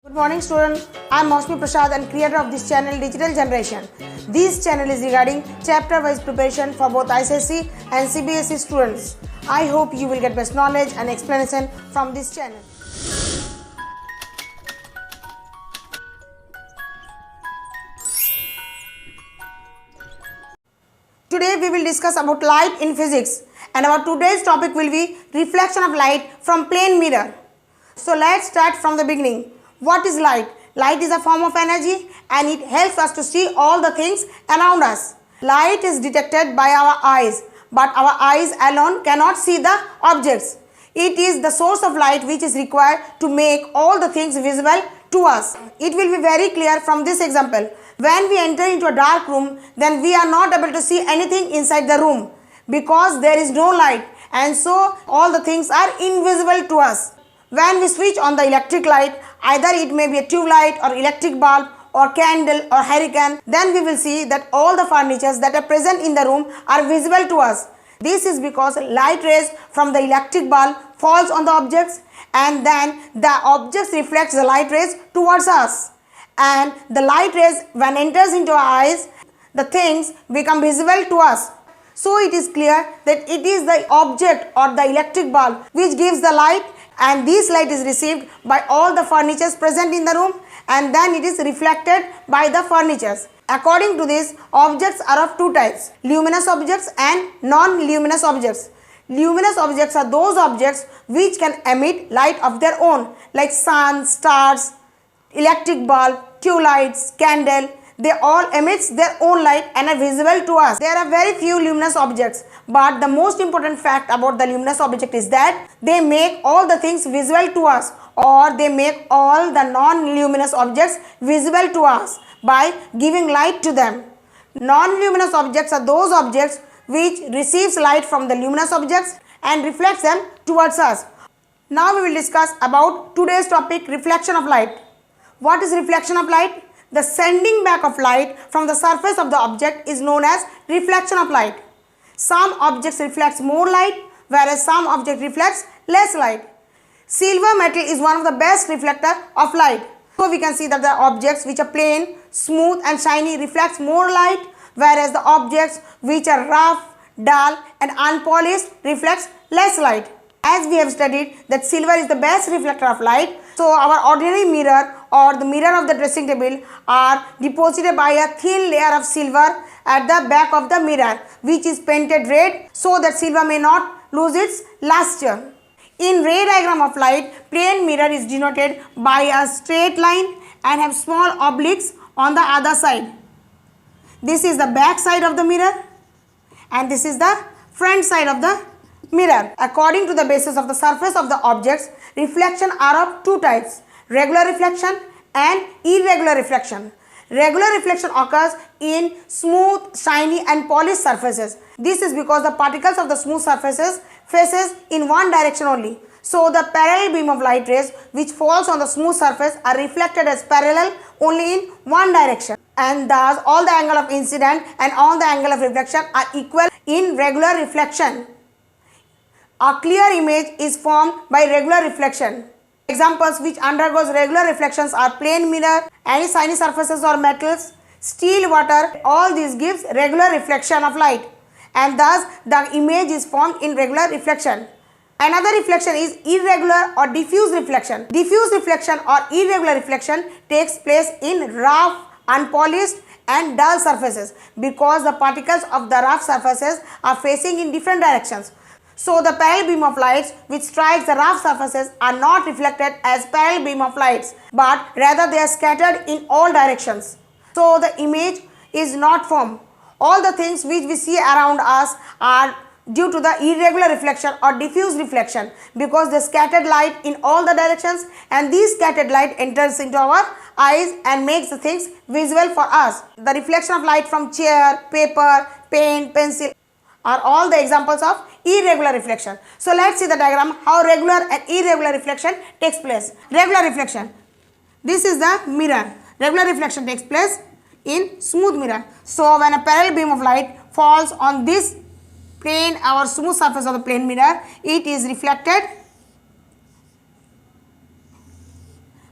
Good morning student, I am Mosmi Prasad and creator of this channel Digital Generation. This channel is regarding chapter wise preparation for both ICSE and CBSE students. I hope you will get best knowledge and explanation from this channel. Today we will discuss about light in physics and our today's topic will be reflection of light from plane mirror. So let's start from the beginning. What is light? Light is a form of energy and it helps us to see all the things around us. Light is detected by our eyes, but our eyes alone cannot see the objects. It is the source of light which is required to make all the things visible to us. It will be very clear from this example. When we enter into a dark room, then we are not able to see anything inside the room because there is no light, and so all the things are invisible to us. When we switch on the electric light, either it may be a tube light or electric bulb or candle or hurricane, then we will see that all the furnitures that are present in the room are visible to us. This is because light rays from the electric bulb falls on the objects and then the objects reflects the light rays towards us. And the light rays when enters into our eyes, the things become visible to us. So it is clear that it is the object or the electric bulb which gives the light, and this light is received by all the furnitures present in the room and then it is reflected by the furnitures. According to this, objects are of two types: luminous objects and non-luminous objects. Luminous objects are those objects which can emit light of their own, like sun, stars, electric bulb, tube lights, candle. They all emits their own light and are visible to us. There are very few luminous objects, but the most important fact about the luminous object is that they make all the things visible to us, or they make all the non-luminous objects visible to us by giving light to them. Non-luminous objects are those objects which receives light from the luminous objects and reflects them towards us. Now we will discuss about today's topic, reflection of light. What is reflection of light? The sending back of light from the surface of the object is known as reflection of light. Some objects reflects more light, whereas some object reflects less light. Silver metal is one of the best reflector of light. So we can see that the objects which are plain, smooth and shiny reflects more light, whereas the objects which are rough, dull and unpolished reflects less light. As we have studied that silver is the best reflector of light, so our ordinary mirror or the mirror of the dressing table are deposited by a thin layer of silver at the back of the mirror, which is painted red so that silver may not lose its luster. In ray diagram of light, plane mirror is denoted by a straight line and have small obliques on the other side. This is the back side of the mirror and this is the front side of the mirror. According to the basis of the surface of the objects, reflection are of two types: regular reflection and irregular reflection. Regular reflection occurs in smooth, shiny and polished surfaces. This is because the particles of the smooth surfaces faces in one direction only. So the parallel beam of light rays which falls on the smooth surface are reflected as parallel only in one direction, and thus all the angle of incident and all the angle of reflection are equal in regular reflection. A clear image is formed by regular reflection. Examples which undergoes regular reflections are plane mirror, any shiny surfaces or metals, still water. All these gives regular reflection of light and thus the image is formed in regular reflection. Another reflection is irregular or diffuse reflection. Diffuse reflection or irregular reflection takes place in rough, unpolished and dull surfaces because the particles of the rough surfaces are facing in different directions. So the parallel beam of lights which strikes the rough surfaces are not reflected as parallel beam of lights, but rather they are scattered in all directions. So the image is not formed. All the things which we see around us are due to the irregular reflection or diffuse reflection because the scattered light in all the directions, and this scattered light enters into our eyes and makes the things visible for us. The reflection of light from chair, paper, pen, pencil are all the examples of irregular reflection. So let's see the diagram how regular and irregular reflection takes place. Regular reflection. This is the mirror. Regular reflection takes place in smooth mirror. So when a parallel beam of light falls on this plane or smooth surface of the plane mirror, it is reflected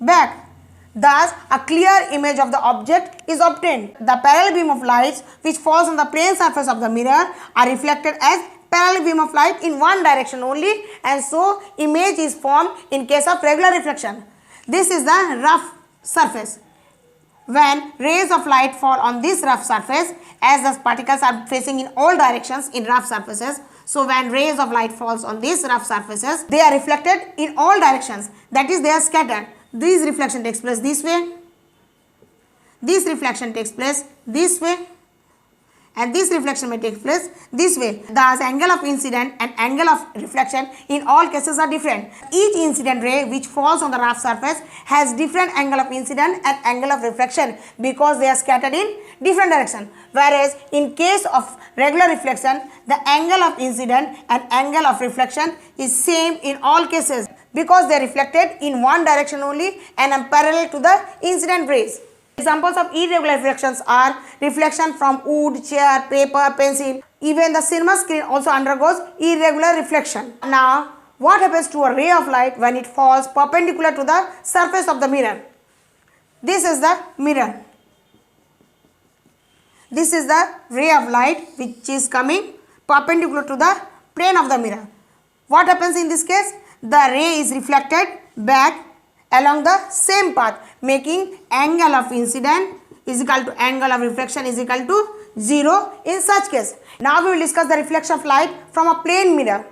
back. Thus, a clear image of the object is obtained. The parallel beam of light which falls on the plane surface of the mirror are reflected as parallel beam of light in one direction only, and so image is formed in case of regular reflection. This is the rough surface. When rays of light fall on this rough surface, as the particles are facing in all directions in rough surfaces, so when rays of light falls on these rough surfaces, they are reflected in all directions, that is, they are scattered. This reflection takes place this way, this reflection takes place this way, and this reflection may take place this way. Thus, angle of incident and angle of reflection in all cases are different. Each incident ray which falls on the rough surface has different angle of incident and angle of reflection because they are scattered in different direction. Whereas in case of regular reflection, the angle of incident and angle of reflection is same in all cases because they are reflected in one direction only and are parallel to the incident rays. Examples of irregular reflections are reflection from wood, chair, paper, pencil. Even the cinema screen also undergoes irregular reflection. Now, what happens to a ray of light when it falls perpendicular to the surface of the mirror? This is the mirror. This is the ray of light which is coming perpendicular to the plane of the mirror. What happens in this case? The ray is reflected back along the same path, making angle of incident is equal to angle of reflection is equal to 0 in such case. Now we will discuss the reflection of light from a plane mirror.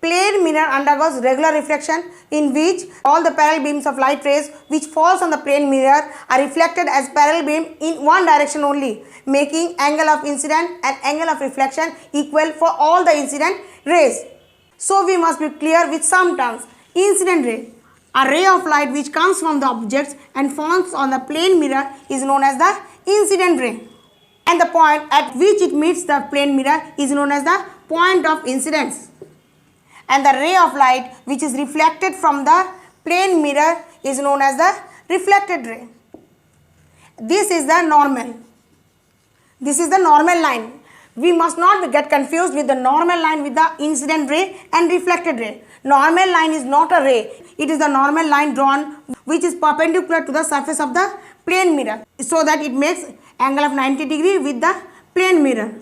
Plane mirror undergoes regular reflection in which all the parallel beams of light rays which falls on the plane mirror are reflected as parallel beam in one direction only, making angle of incident and angle of reflection equal for all the incident rays. So we must be clear with some terms. Incident ray, a ray of light which comes from the objects and falls on the plane mirror is known as the incident ray, and the point at which it meets the plane mirror is known as the point of incidence. And the ray of light which is reflected from the plane mirror is known as the reflected ray. This is the normal. This is the normal line. We must not get confused with the normal line with the incident ray and reflected ray. Normal line is not a ray. It is the normal line drawn which is perpendicular to the surface of the plane mirror, so that it makes angle of 90 degree with the plane mirror.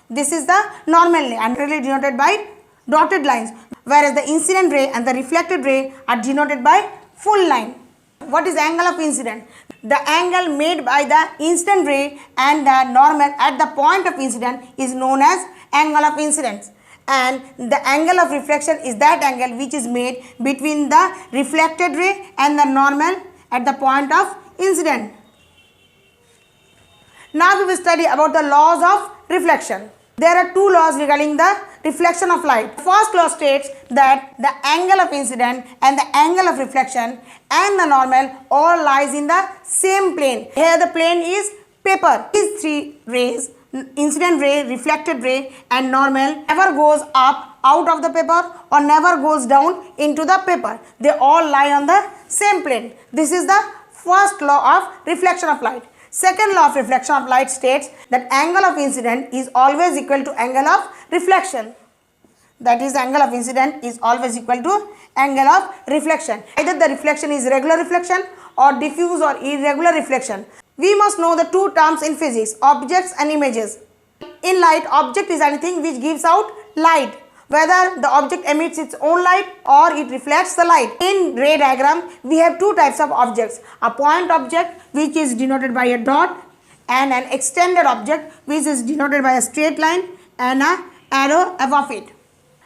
This is the normal line and really denoted by dotted lines, whereas the incident ray and the reflected ray are denoted by full line. What is angle of incident? The angle made by the incident ray and the normal at the point of incident is known as angle of incidence, and the angle of reflection is that angle which is made between the reflected ray and the normal at the point of incident. Now we will study about the laws of reflection. There are two laws regarding the reflection of light. The first law states that the angle of incident and the angle of reflection and the normal all lies in the same plane. Here the plane is paper. These three rays, incident ray, reflected ray and normal, never goes up out of the paper or never goes down into the paper. They all lie on the same plane. This is the first law of reflection of light. Second law of reflection of light states that angle of incident is always equal to angle of reflection. That is, angle of incident is always equal to angle of reflection. Either the reflection is regular reflection or diffuse or irregular reflection. We must know the two terms in physics, objects and images. In light, object is anything which gives out light, whether the object emits its own light or it reflects the light. In ray diagram, we have two types of objects, a point object which is denoted by a dot and an extended object which is denoted by a straight line and an arrow above it.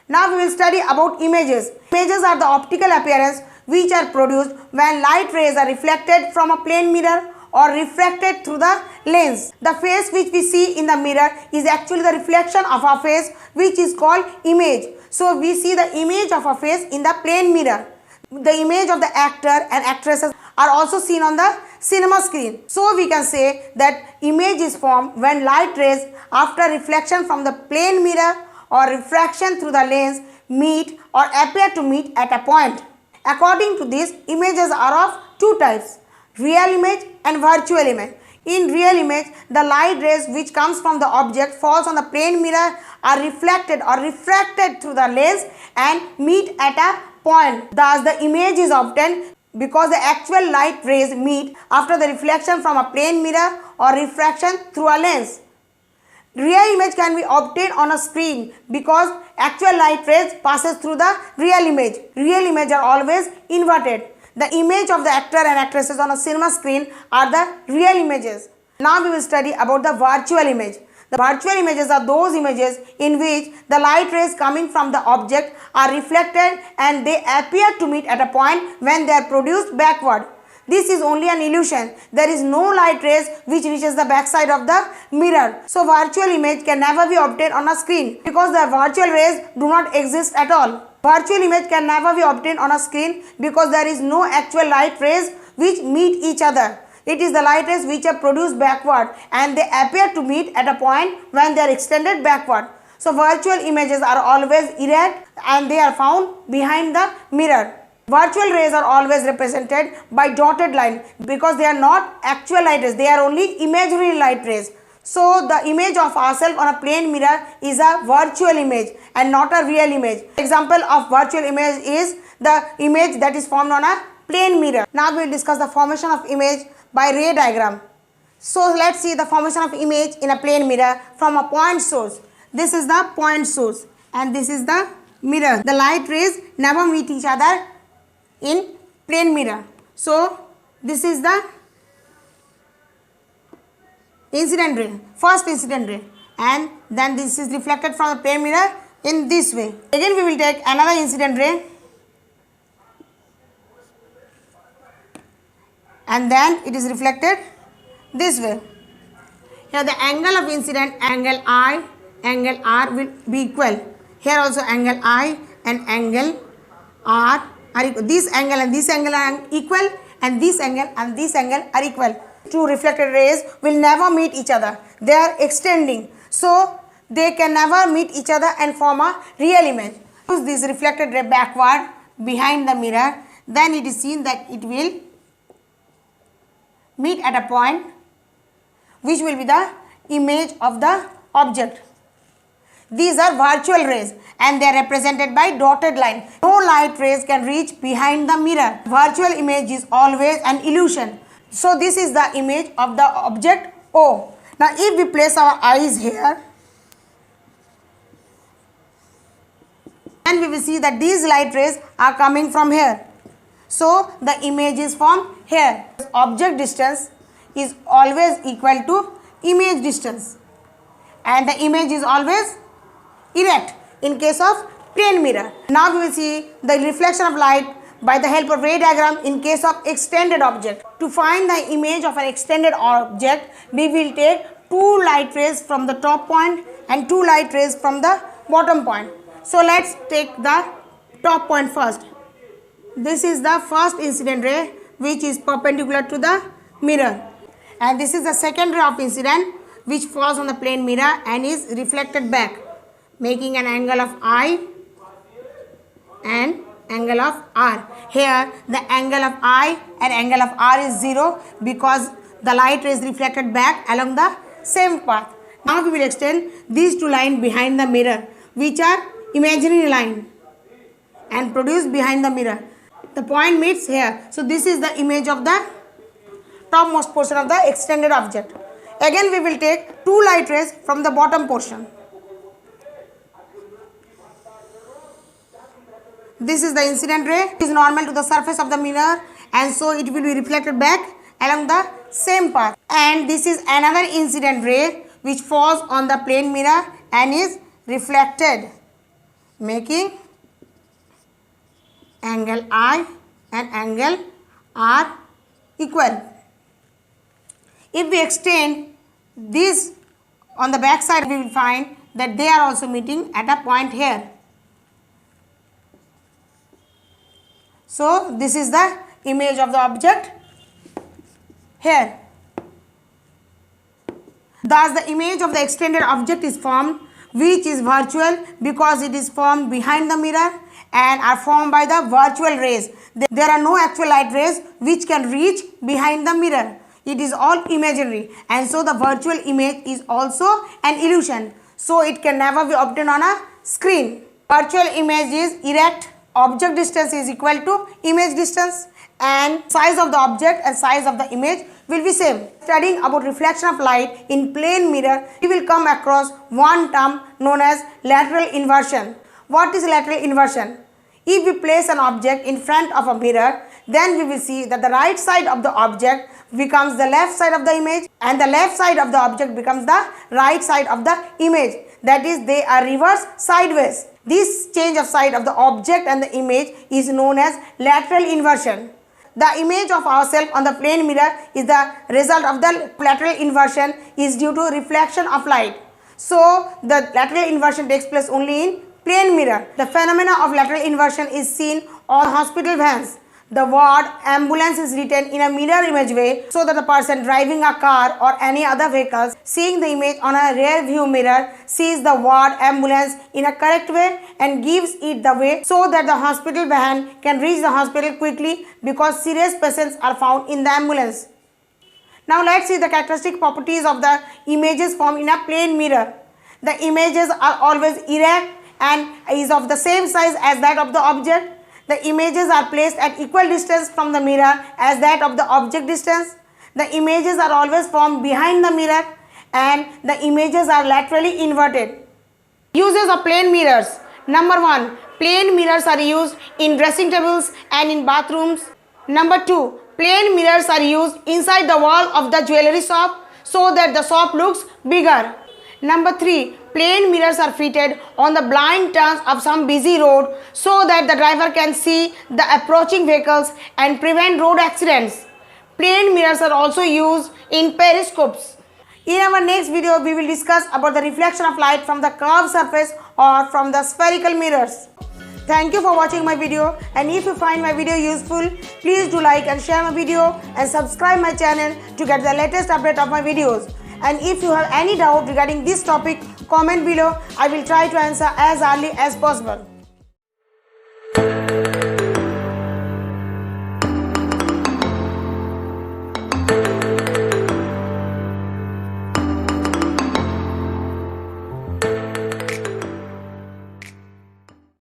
Now we will study about images. Images are the optical appearance which are produced when light rays are reflected from a plane mirror or refracted through the lens. The face which we see in the mirror is actually the reflection of our face, which is called image. So we see the image of our face in the plane mirror. The image of the actor and actresses are also seen on the cinema screen. So we can say that image is formed when light rays after reflection from the plane mirror or refraction through the lens meet or appear to meet at a point. According to this, images are of two types, real image and virtual image. In real image, the light rays which comes from the object falls on the plane mirror are reflected or refracted through the lens and meet at a point. Thus, the image is obtained because the actual light rays meet after the reflection from a plane mirror or refraction through a lens. Real image can be obtained on a screen because actual light rays passes through the real image. Real images are always inverted. The image of the actor and actresses on a cinema screen are the real images. Now we will study about the virtual image. The virtual images are those images in which the light rays coming from the object are reflected and they appear to meet at a point when they are produced backward. This is only an illusion. There is no light rays which reaches the backside of the mirror. So virtual image can never be obtained on a screen because the virtual rays do not exist at all. Virtual image can never be obtained on a screen because there is no actual light rays which meet each other. It is the light rays which are produced backward and they appear to meet at a point when they are extended backward. So virtual images are always erect and they are found behind the mirror. Virtual rays are always represented by dotted line because they are not actual light rays, they are only imaginary light rays. So the image of ourselves on a plane mirror is a virtual image and not a real image. Example of virtual image is the image that is formed on a plane mirror. Now we will discuss the formation of image by ray diagram. So let's see the formation of image in a plane mirror from a point source. This is the point source and this is the mirror. The light rays never meet each other in plane mirror. So this is the incident ray, first incident ray, and then this is reflected from the plane mirror in this way. Again we will take another incident ray and then it is reflected this way. Here the angle of incident, angle I, angle R will be equal. Here also angle I and angle R are equal. This angle and this angle are equal and this angle and this angle are equal. Two reflected rays will never meet each other. They are extending. So they can never meet each other and form a real image. Use this reflected ray backward behind the mirror. Then it is seen that it will meet at a point which will be the image of the object. These are virtual rays and they are represented by dotted line. No light rays can reach behind the mirror. Virtual image is always an illusion. So this is the image of the object O. Now if we place our eyes here, then we will see that these light rays are coming from here. So the image is from here. Object distance is always equal to image distance and the image is always erect in case of plane mirror. Now we will see the reflection of light by the help of ray diagram in case of extended object. To find the image of an extended object, we will take two light rays from the top point and two light rays from the bottom point. So let's take the top point first. This is the first incident ray which is perpendicular to the mirror, and this is the second ray of incident which falls on the plane mirror and is reflected back, making an angle of I and angle of R. Here the angle of I and angle of R is 0 because the light is reflected back along the same path. Now we will extend these two lines behind the mirror which are imaginary line and produced behind the mirror. The point meets here. So this is the image of the topmost portion of the extended object. Again we will take two light rays from the bottom portion. This is the incident ray. It is normal to the surface of the mirror and so it will be reflected back along the same path. And this is another incident ray which falls on the plane mirror and is reflected, making angle I and angle R equal. If we extend this on the back side, we will find that they are also meeting at a point here. So this is the image of the object here. Thus the image of the extended object is formed, which is virtual because it is formed behind the mirror and are formed by the virtual rays. There are no actual light rays which can reach behind the mirror. It is all imaginary, and so the virtual image is also an illusion. So it can never be obtained on a screen. Virtual image is erect, object distance is equal to image distance, and size of the object and size of the image will be same. Studying about reflection of light in plane mirror, we will come across one term known as lateral inversion. What is lateral inversion? If we place an object in front of a mirror, then we will see that the right side of the object becomes the left side of the image and the left side of the object becomes the right side of the image. That is, they are reversed sideways. This change of side of the object and the image is known as lateral inversion. The image of ourselves on the plane mirror is the result of the lateral inversion is due to reflection of light. So, the lateral inversion takes place only in plane mirror. The phenomena of lateral inversion is seen on hospital vans. The word ambulance is written in a mirror image way so that the person driving a car or any other vehicle seeing the image on a rear view mirror sees the word ambulance in a correct way and gives it the way so that the hospital van can reach the hospital quickly because serious patients are found in the ambulance. Now let's see the characteristic properties of the images formed in a plane mirror. The images are always erect and is of the same size as that of the object. The images are placed at equal distance from the mirror as that of the object distance. The images are always formed behind the mirror and the images are laterally inverted. Uses of plane mirrors. Number 1. Plane mirrors are used in dressing tables and in bathrooms. Number 2. Plane mirrors are used inside the wall of the jewelry shop so that the shop looks bigger. Number 3. Plane mirrors are fitted on the blind turns of some busy road so that the driver can see the approaching vehicles and prevent road accidents. Plane mirrors are also used in periscopes. In our next video, we will discuss about the reflection of light from the curved surface or from the spherical mirrors. Thank you for watching my video, and if you find my video useful, please do like and share my video and subscribe my channel to get the latest update of my videos. And if you have any doubt regarding this topic, comment below. I will try to answer as early as possible.